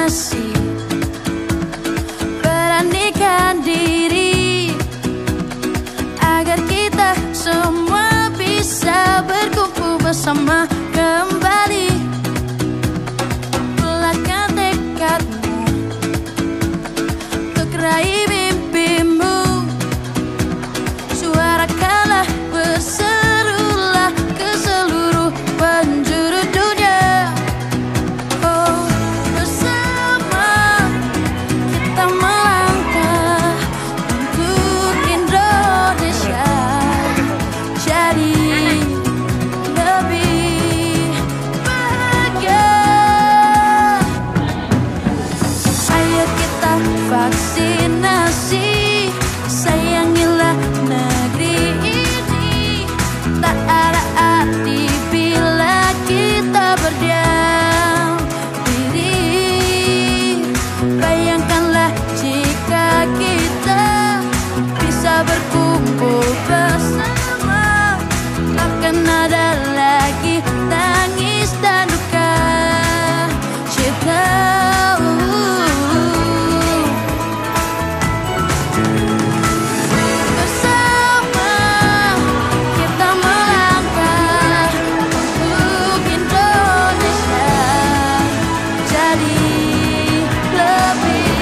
vaksinasi, beranikan diri agar kita semua bisa berkumpul bersama kembali. Belakang tekadmu untuk raih mimpimu, suarakanlah, berserulah ke seluruh penjuru dunia. Oh, bersama kita melangkah untuk Indonesia jadi lebih bahagia. Ayo kita vaksinasi, sayangilah negeri ini. Tak ada arti bila kita berdiam diri. Bayangkanlah jika kita bisa berkumpul bersama, takkan ada lagi tangis dan duka cita. Bersama kita melangkah untuk Indonesia jadi lebih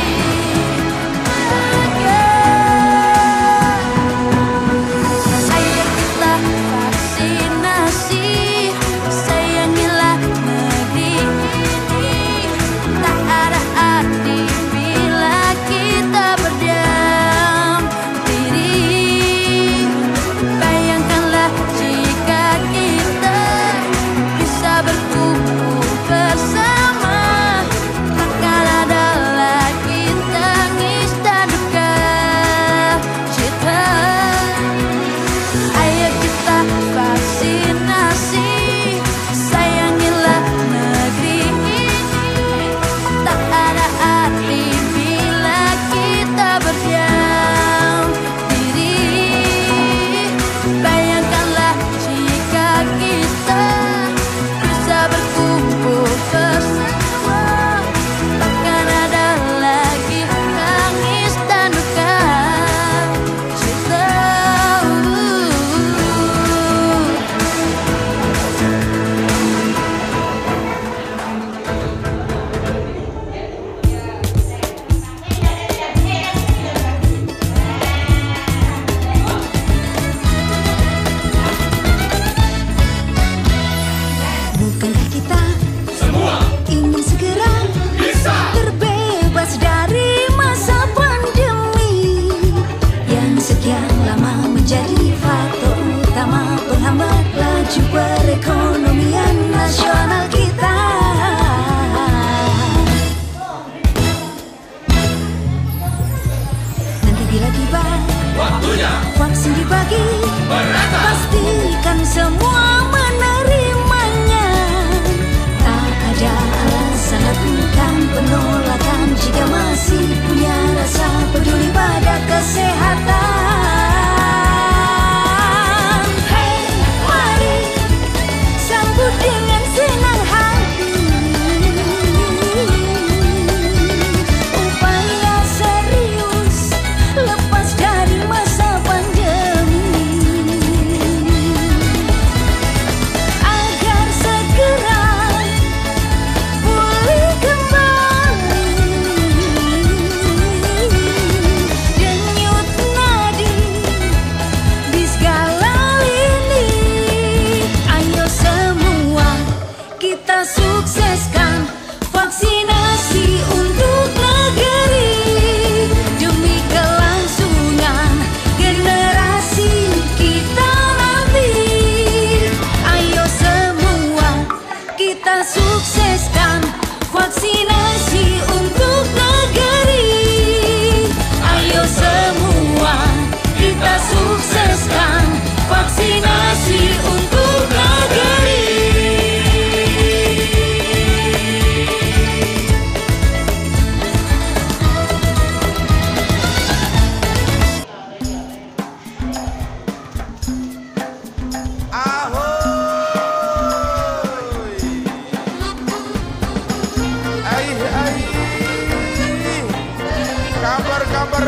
bahagia. Ayo kita vaksinasi, sayangilah negeri ini. Tak ada arti bila kita berdiam diri. Bayangkanlah jika kita bisa berkumpul bersama, takkan ada lagi tangis dan duka cita. Ayo kita vaksinasi, sayangilah negeri ini. Tak ada arti bila kita berdiam diri. Bayangkanlah jika kita bisa berkumpul bersama, takkan ada lagi tangis dan duka cita. Bukankah kita ingin segera terbebas dari masa pandemi yang sekian lama menjadi faktor utama penghambat laju perekonomian nasional kita? Nanti bila tiba Waktunya vaksin dibagi, merata. pastikan semua menerimanya. Tak ada alasan lakukan penolakan jika masih punya rasa peduli pada kesehatan. Hey, mari sambut dengan senang hati upaya serius lepas dari masa pandemi.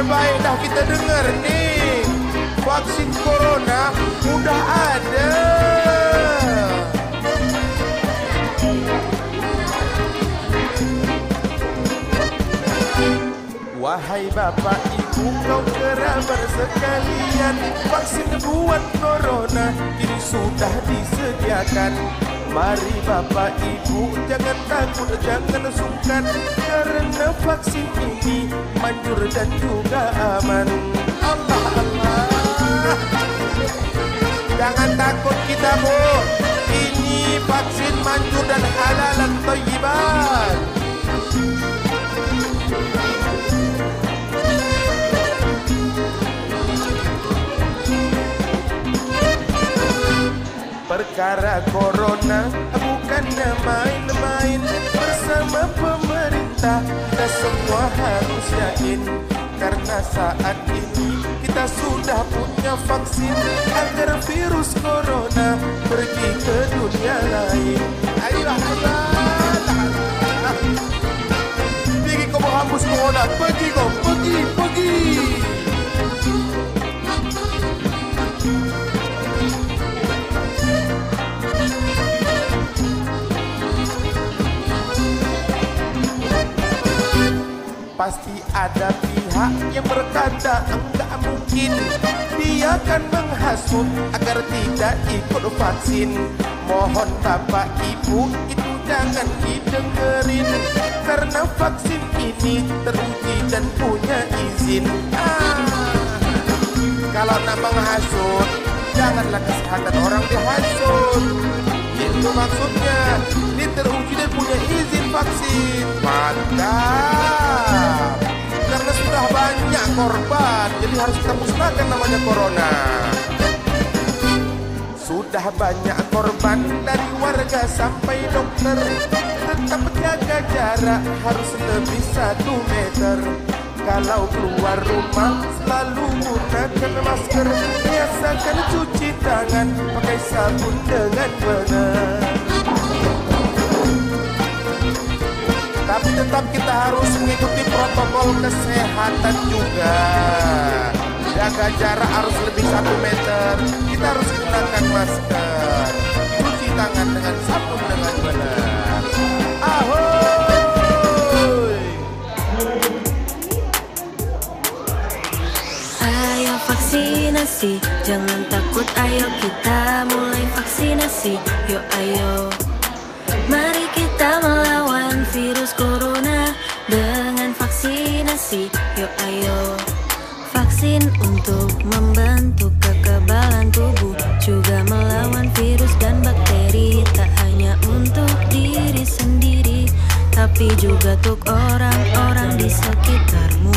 terbaik dah kita dengar nih. Vaksin corona udah ada. Wahai bapak ibu kau kerabat sekalian, vaksin buat corona kini sudah disediakan. Mari bapak ibu jangan takut, jangan sungkan, karena vaksin ini manjur dan juga aman. Allah Allah, jangan takut kita bu, ini vaksin manjur dan halal dan thayyiban. Perkara corona bukannya main-main, bersama pemerintah kita semua harus yakin, karena saat ini kita sudah punya vaksin agar virus corona pergi ke dunia lain. Ayo pergi kau menghapus corona, pergi kau, pergi. Pasti ada pihak yang berkata enggak mungkin, dia akan menghasut agar tidak ikut vaksin. Mohon bapak ibu itu jangan didengerin, karena vaksin ini teruji dan punya izin. Kalau nak menghasut, janganlah kesehatan orang dihasut. Itu maksudnya, ini teruji dan punya izin vaksin. Mantap. Karena sudah banyak korban, jadi harus kita musnahkan namanya corona. Sudah banyak korban dari warga sampai dokter, tetap jaga jarak harus lebih 1 meter. Kalau keluar rumah selalu gunakan masker, biasakan cuci tangan pakai sabun dengan benar. Tapi tetap kita harus mengikuti protokol kesehatan juga. Jaga jarak harus lebih 1 meter. Kita harus gunakan masker, cuci tangan dengan sabun dengan benar. Ahoy! Ayo vaksinasi, jangan takut, ayo kita mulai vaksinasi. Yuk ayo, mari kita melawan virus corona dengan vaksinasi. Yuk ayo, vaksin untuk membentuk kekebalan tubuh, juga melawan virus dan bakteri. Tak hanya untuk diri sendiri, tapi juga untuk orang-orang di sekitarmu.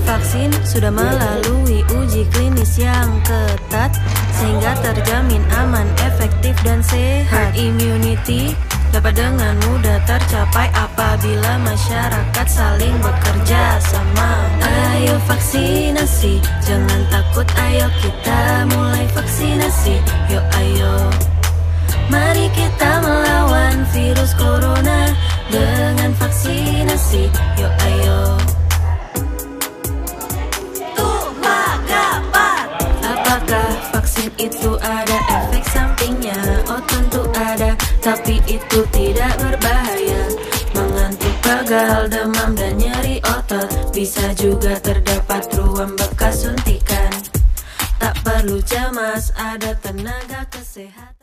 Vaksin sudah melalui uji klinis yang ketat, sehingga terjamin aman, efektif, dan sehat. Immunity dapat dengan mudah tercapai apabila masyarakat saling bekerja sama. Ayo vaksinasi, jangan takut, ayo kita mulai vaksinasi. Yuk ayo, mari kita melawan virus corona dengan vaksinasi. Yuk ayo. Vaksin itu ada efek sampingnya, oh tentu ada, tapi itu tidak berbahaya. Mengantuk, pegal, demam, dan nyeri otot, bisa juga terdapat ruam bekas suntikan. Tak perlu cemas, ada tenaga kesehatan.